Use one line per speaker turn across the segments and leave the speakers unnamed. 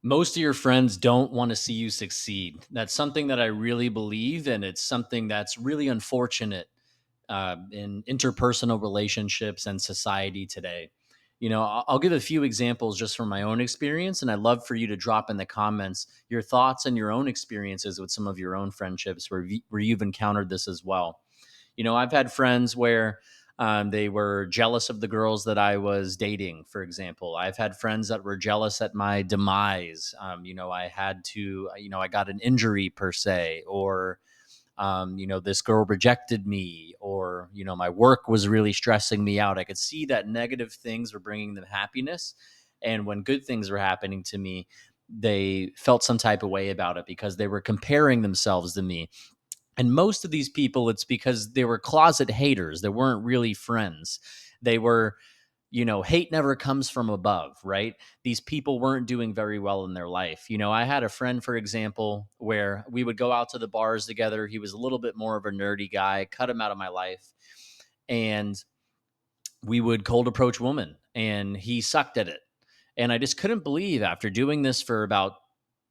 Most of your friends don't want to see you succeed. That's something that I really believe, and it's something that's really unfortunate in interpersonal relationships and society today. I'll give a few examples just from my own experience, and I'd love for you to drop in the comments your thoughts and your own experiences with some of your own friendships where you've encountered this as well. I've had friends where they were jealous of the girls that I was dating, for example. I've had friends that were jealous at my demise. I had to, I got an injury per se, or this girl rejected me, or my work was really stressing me out. I could see that negative things were bringing them happiness, and when good things were happening to me, they felt some type of way about it because they were comparing themselves to me. And most of these people, it's because they were closet haters. They weren't really friends. They were, hate never comes from above, right? These people weren't doing very well in their life. I had a friend, for example, where we would go out to the bars together. He was a little bit more of a nerdy guy, cut him out of my life. And we would cold approach women, and he sucked at it. And I just couldn't believe, after doing this for about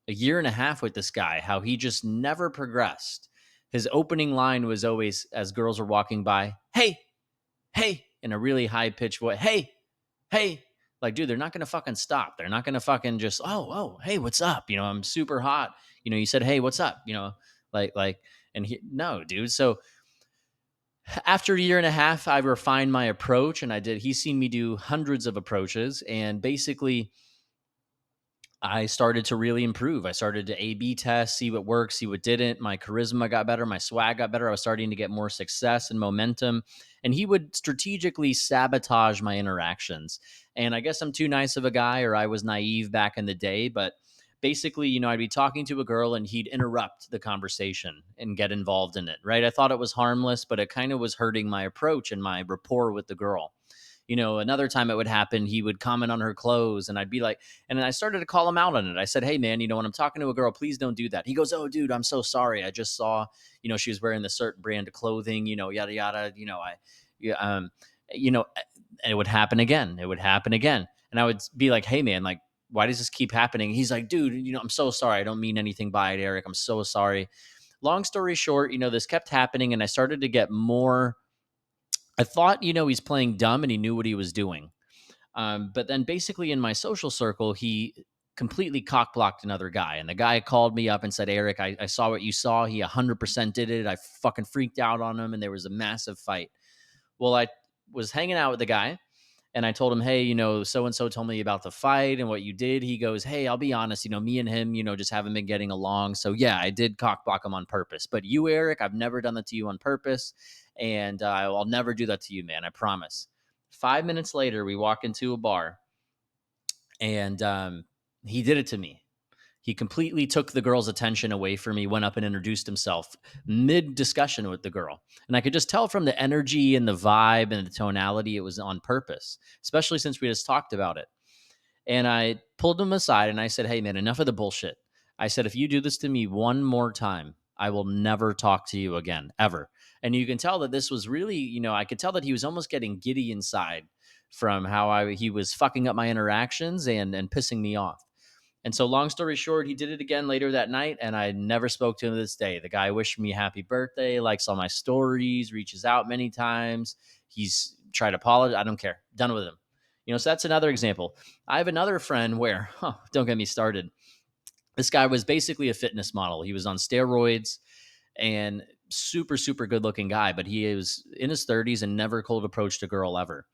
a year and a half with this guy, how he just never progressed. His opening line was always, as girls were walking by, "Hey, hey," in a really high pitched voice, "Hey, hey." Like, dude, they're not going to fucking stop. They're not going to fucking just, oh, hey, what's up? I'm super hot. You said, "Hey, what's up?" And no, dude. So after a year and a half, I refined my approach, and he's seen me do hundreds of approaches. And basically, I started to really improve. I started to A/B test, see what worked, see what didn't. My charisma got better, my swag got better. I was starting to get more success and momentum. And he would strategically sabotage my interactions. And I guess I'm too nice of a guy, or I was naive back in the day. But basically, I'd be talking to a girl and he'd interrupt the conversation and get involved in it, right? I thought it was harmless, but it kind of was hurting my approach and my rapport with the girl. Another time it would happen, he would comment on her clothes, and I'd be like, and then I started to call him out on it. I said, "Hey man, when I'm talking to a girl, please don't do that." He goes, "Oh dude, I'm so sorry. I just saw, she was wearing this certain brand of clothing, yada, yada, yeah, you know, and it would happen again. It would happen again. And I would be like, "Hey man, like, why does this keep happening?" He's like, "Dude, I'm so sorry. I don't mean anything by it, Eric. I'm so sorry." Long story short, this kept happening, and I started to get more. I thought, he's playing dumb and he knew what he was doing. But then basically in my social circle, he completely cock blocked another guy. And the guy called me up and said, "Eric, I saw what you saw. He 100% did it. I fucking freaked out on him, and there was a massive fight." Well, I was hanging out with the guy, and I told him, "Hey, so and so told me about the fight and what you did." He goes, "Hey, I'll be honest, me and him, just haven't been getting along. So yeah, I did cock block him on purpose. But you, Eric, I've never done that to you on purpose. And I'll never do that to you, man. I promise." 5 minutes later, we walk into a bar, and he did it to me. He completely took the girl's attention away from me, went up and introduced himself mid discussion with the girl. And I could just tell from the energy and the vibe and the tonality, it was on purpose, especially since we just talked about it. And I pulled him aside and I said, "Hey, man, enough of the bullshit." I said, "If you do this to me one more time, I will never talk to you again, ever." And you can tell that this was really, I could tell that he was almost getting giddy inside from how he was fucking up my interactions and pissing me off. And so, long story short, he did it again later that night, and I never spoke to him to this day. The guy wished me happy birthday, likes all my stories, reaches out many times. He's tried to apologize. I don't care. Done with him. So that's another example. I have another friend where, don't get me started. This guy was basically a fitness model. He was on steroids and super, super good looking guy, but he was in his 30s and never cold approached a girl ever.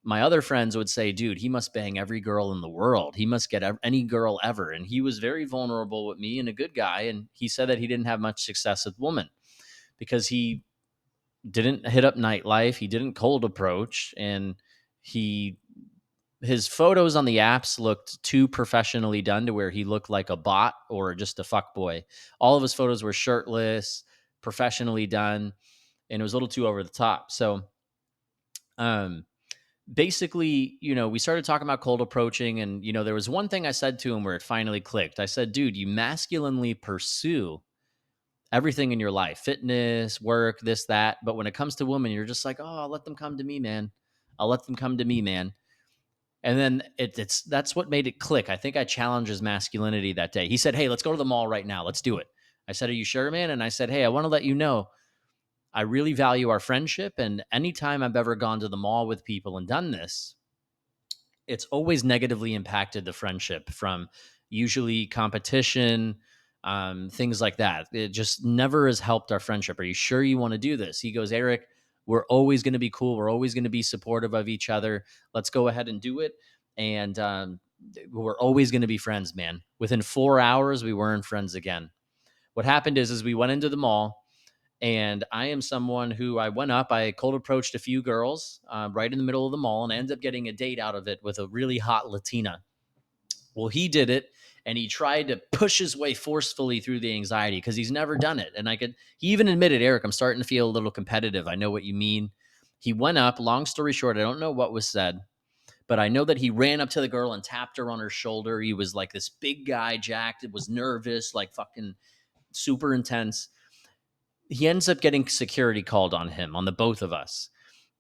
My other friends would say, "Dude, he must bang every girl in the world. He must get any girl ever." And he was very vulnerable with me and a good guy. And he said that he didn't have much success with women because he didn't hit up nightlife. He didn't cold approach. And his photos on the apps looked too professionally done to where he looked like a bot or just a fuck boy. All of his photos were shirtless, professionally done, and it was a little too over the top. So, um, basically, we started talking about cold approaching, and there was one thing I said to him where it finally clicked. I said, "Dude, you masculinely pursue everything in your life, fitness, work, this, that, but when it comes to women, you're just like, oh, I'll let them come to me, man. I'll let them come to me, man." And then that's what made it click. I think I challenged his masculinity that day. He said, "Hey, let's go to the mall right now. Let's do it." I said, "Are you sure, man?" And I said, "Hey, I want to let you know I really value our friendship. And anytime I've ever gone to the mall with people and done this, it's always negatively impacted the friendship from usually competition, things like that. It just never has helped our friendship. Are you sure you want to do this?" He goes, "Eric, we're always going to be cool. We're always going to be supportive of each other. Let's go ahead and do it." And we're always going to be friends, man. Within 4 hours, we weren't friends again. What happened is we went into the mall, and I am someone who I went up, I cold approached a few girls right in the middle of the mall, and I ended up getting a date out of it with a really hot Latina. Well, he did it, and he tried to push his way forcefully through the anxiety because he's never done it. And he even admitted, "Eric, I'm starting to feel a little competitive. I know what you mean." He went up, long story short, I don't know what was said, but I know that he ran up to the girl and tapped her on her shoulder. He was like this big guy, jacked, was nervous, like fucking super intense. He ends up getting security called on him, on the both of us.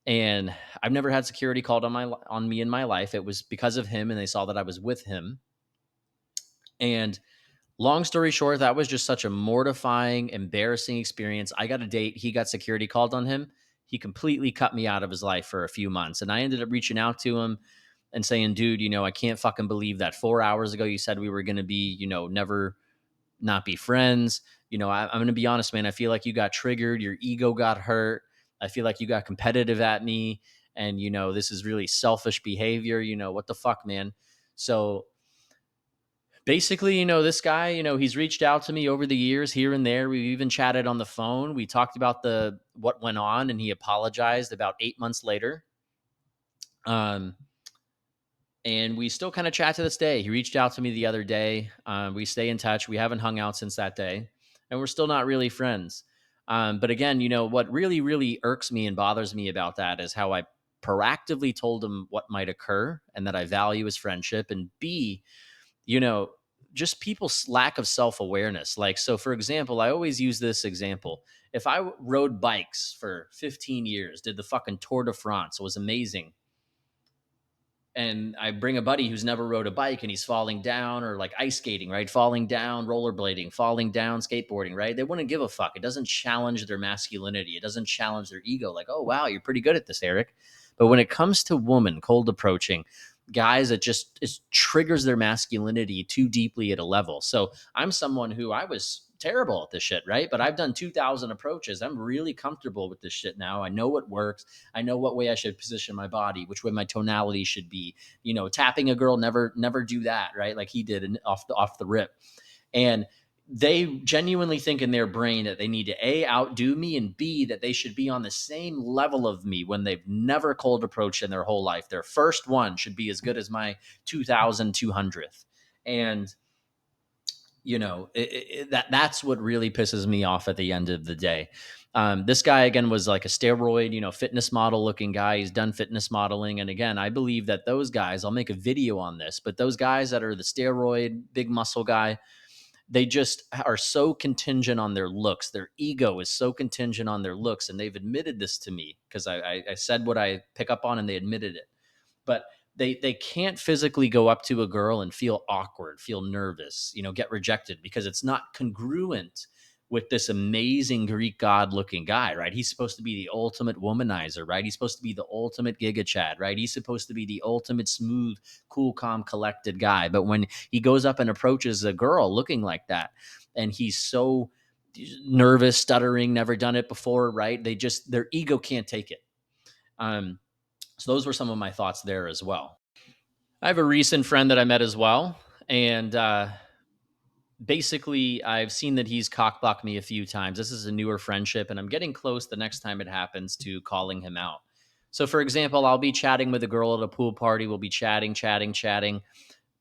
And I've never had security called on me in my life. It was because of him, and they saw that I was with him. And long story short, that was just such a mortifying, embarrassing experience. I got a date. He got security called on him. He completely cut me out of his life for a few months. And I ended up reaching out to him and saying, "Dude, I can't fucking believe that 4 hours ago you said we were going to be, never not be friends. I'm going to be honest, man. I feel like you got triggered. Your ego got hurt. I feel like you got competitive at me. And, this is really selfish behavior. What the fuck, man?" So basically, this guy, he's reached out to me over the years here and there. We've even chatted on the phone. We talked about what went on, and he apologized about 8 months later. And we still kind of chat to this day. He reached out to me the other day. We stay in touch. We haven't hung out since that day, and we're still not really friends. But again, what really, really irks me and bothers me about that is how I proactively told him what might occur and that I value his friendship. And B, you know, just people's lack of self awareness. Like, so for example, I always use this example. If I rode bikes for 15 years, did the fucking Tour de France, was amazing, and I bring a buddy who's never rode a bike and he's falling down, or like ice skating, right? Falling down, rollerblading, falling down, skateboarding, right? They wouldn't give a fuck. It doesn't challenge their masculinity. It doesn't challenge their ego. Like, "Oh, wow, you're pretty good at this, Eric." But when it comes to women cold approaching, guys, it triggers their masculinity too deeply at a level. So I'm someone who I was terrible at this shit, right? But I've done 2,000 approaches. I'm really comfortable with this shit now. I know what works. I know what way I should position my body, which way my tonality should be. Tapping a girl, never do that, right? Like he did off the rip. And they genuinely think in their brain that they need to A, outdo me, and B, that they should be on the same level of me when they've never cold approached in their whole life. Their first one should be as good as my 2,200th. And that's what really pisses me off at the end of the day. This guy, again, was like a steroid, fitness model looking guy. He's done fitness modeling. And again, I believe that those guys, I'll make a video on this, but those guys that are the steroid, big muscle guy, they just are so contingent on their looks. Their ego is so contingent on their looks. And they've admitted this to me because I said what I pick up on, and they admitted it. But they can't physically go up to a girl and feel awkward, feel nervous, get rejected, because it's not congruent with this amazing Greek god looking guy, right? He's supposed to be the ultimate womanizer, right? He's supposed to be the ultimate giga chad, right? He's supposed to be the ultimate smooth, cool, calm, collected guy. But when he goes up and approaches a girl looking like that, and he's so nervous, stuttering, never done it before, right? Their ego can't take it. So those were some of my thoughts there as well. I have a recent friend that I met as well, and basically, I've seen that he's cockblocked me a few times. This is a newer friendship, and I'm getting close the next time it happens to calling him out. So, for example, I'll be chatting with a girl at a pool party. We'll be chatting, chatting, chatting.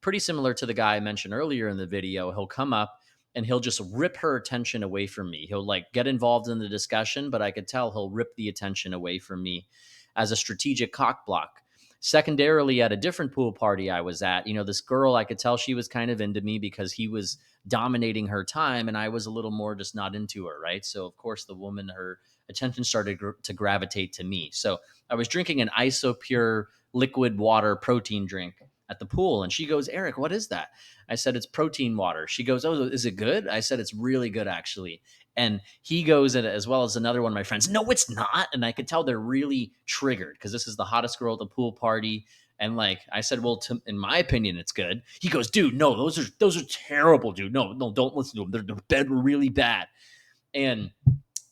Pretty similar to the guy I mentioned earlier in the video. He'll come up and he'll just rip her attention away from me. He'll like get involved in the discussion, but I could tell he'll rip the attention away from me as a strategic cock block. Secondarily, at a different pool party I was at, this girl, I could tell she was kind of into me because he was dominating her time and I was a little more just not into her, right? So, of course, the woman, her attention started to gravitate to me. So, I was drinking an ISOPure liquid water protein drink at the pool, and she goes, "Eric, what is that?" I said, "It's protein water." She goes, "Oh, is it good?" I said, "It's really good, actually." And he goes, and as well as another one of my friends, "No, it's not." And I could tell they're really triggered because this is the hottest girl at the pool party. And like I said, well, in my opinion, it's good. He goes, "Dude, no, those are terrible, dude. No, no, don't listen to them. They're really bad." And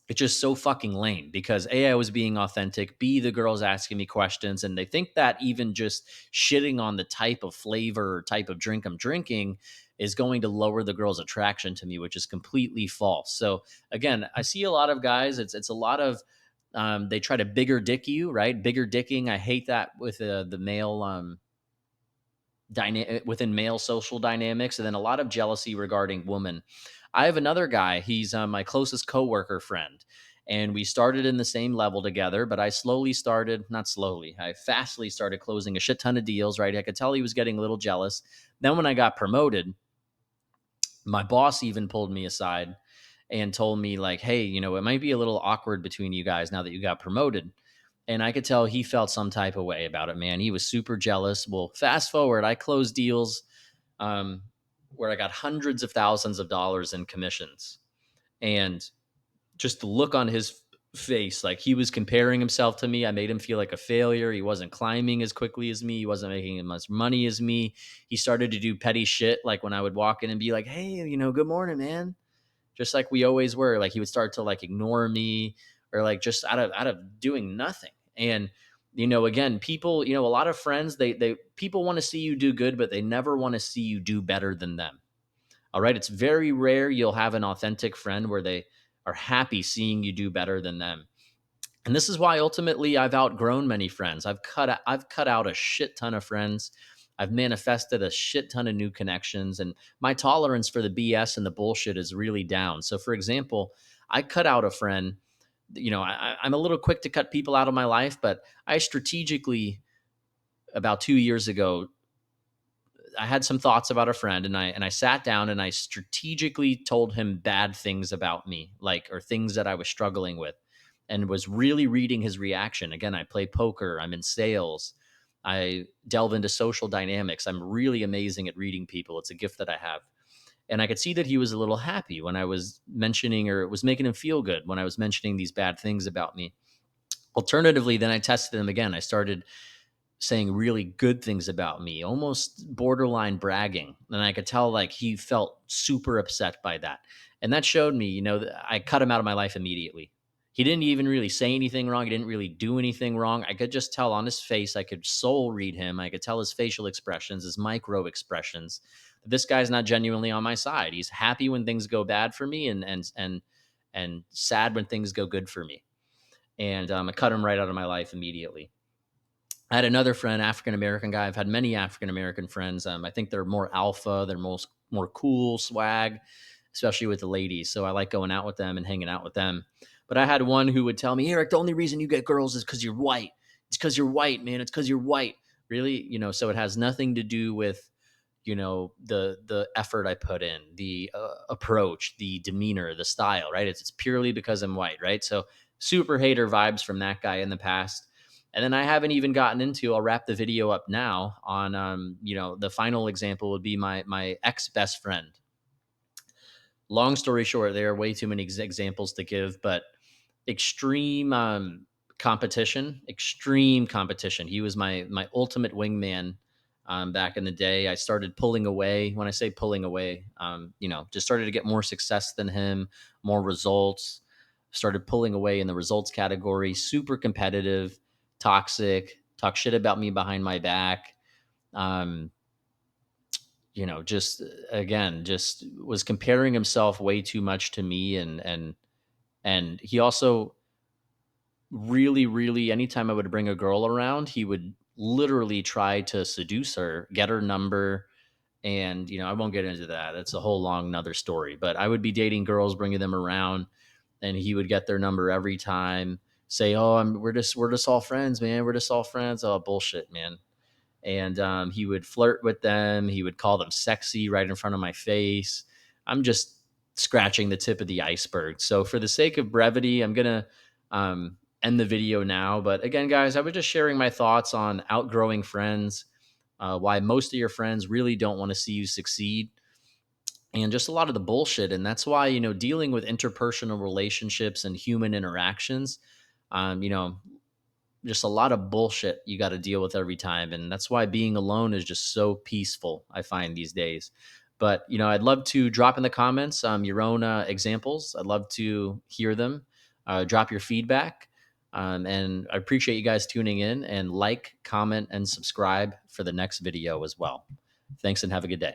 it's just so fucking lame because A, I was being authentic. B, the girls asking me questions, and they think that even just shitting on the type of flavor or type of drink I'm drinking is going to lower the girl's attraction to me, which is completely false. So again, I see a lot of guys. It's a lot of they try to bigger dick you, right? Bigger dicking. I hate that with the male within male social dynamics, and then a lot of jealousy regarding women. I have another guy. He's my closest coworker friend, and we started in the same level together. But I slowly started, not slowly, I fastly started closing a shit ton of deals. Right, I could tell he was getting a little jealous. Then when I got promoted, my boss even pulled me aside and told me like, "Hey, it might be a little awkward between you guys now that you got promoted." And I could tell he felt some type of way about it, man. He was super jealous. Well, fast forward, I closed deals um, where I got hundreds of thousands of dollars in commissions. And just the look on his face, like he was comparing himself to me. I made him feel like a failure. He wasn't climbing as quickly as me. He wasn't making as much money as me. He started to do petty shit, like when I would walk in and be like, "Hey, good morning, man." Just like we always were. Like he would start to like ignore me or like just out of doing nothing. And again, people, a lot of friends, they people want to see you do good, but they never want to see you do better than them. All right. It's very rare you'll have an authentic friend where they are happy seeing you do better than them. And this is why ultimately I've outgrown many friends. I've cut out a shit ton of friends. I've manifested a shit ton of new connections, and my tolerance for the BS and the bullshit is really down. So for example, I cut out a friend. I'm a little quick to cut people out of my life, but I strategically, about 2 years ago, I had some thoughts about a friend, and I sat down and I strategically told him bad things about me, like, or things that I was struggling with, and was really reading his reaction. Again, I play poker, I'm in sales, I delve into social dynamics. I'm really amazing at reading people. It's a gift that I have. And I could see that he was a little happy when I was mentioning, or it was making him feel good when I was mentioning these bad things about me. Alternatively, then I tested him again. I started saying really good things about me, almost borderline bragging. And I could tell like he felt super upset by that. And that showed me, that I cut him out of my life immediately. He didn't even really say anything wrong. He didn't really do anything wrong. I could just tell on his face. I could soul read him. I could tell his facial expressions, his micro expressions. This guy's not genuinely on my side. He's happy when things go bad for me, and sad when things go good for me. And I cut him right out of my life immediately. I had another friend, African American guy. I've had many African American friends. I think they're more alpha. They're more cool, swag, especially with the ladies. So I like going out with them and hanging out with them. But I had one who would tell me, "Eric, the only reason you get girls is because you're white. It's because you're white, man. It's because you're white." Really, so it has nothing to do with the effort I put in, the approach, the demeanor, the style, right? It's purely because I'm white, right? So super hater vibes from that guy in the past. And then I haven't even gotten into, I'll wrap the video up now on the final example would be my ex best friend. Long story short, there are way too many examples to give, but extreme extreme competition. He was my ultimate wingman back in the day. I started pulling away. When I say pulling away, just started to get more success than him, more results. Started pulling away in the results category. Super competitive, toxic. Talk shit about me behind my back. Um, just again, just was comparing himself way too much to me, and he also really, really, anytime I would bring a girl around, he would literally try to seduce her, get her number. And, I won't get into that. It's a whole long another story. But I would be dating girls, bringing them around, and he would get their number every time. say, "Oh, we're just all friends, man. We're just all friends." Oh, bullshit, man. And he would flirt with them. He would call them sexy right in front of my face. I'm just scratching the tip of the iceberg. So, for the sake of brevity, I'm gonna end the video now. But again, guys, I was just sharing my thoughts on outgrowing friends, why most of your friends really don't want to see you succeed, and just a lot of the bullshit. And that's why, dealing with interpersonal relationships and human interactions, um, you know, just a lot of bullshit you got to deal with every time. And that's why being alone is just so peaceful, I find these days. But, I'd love to drop in the comments your own examples. I'd love to hear them. Drop your feedback. And I appreciate you guys tuning in, and like, comment, and subscribe for the next video as well. Thanks and have a good day.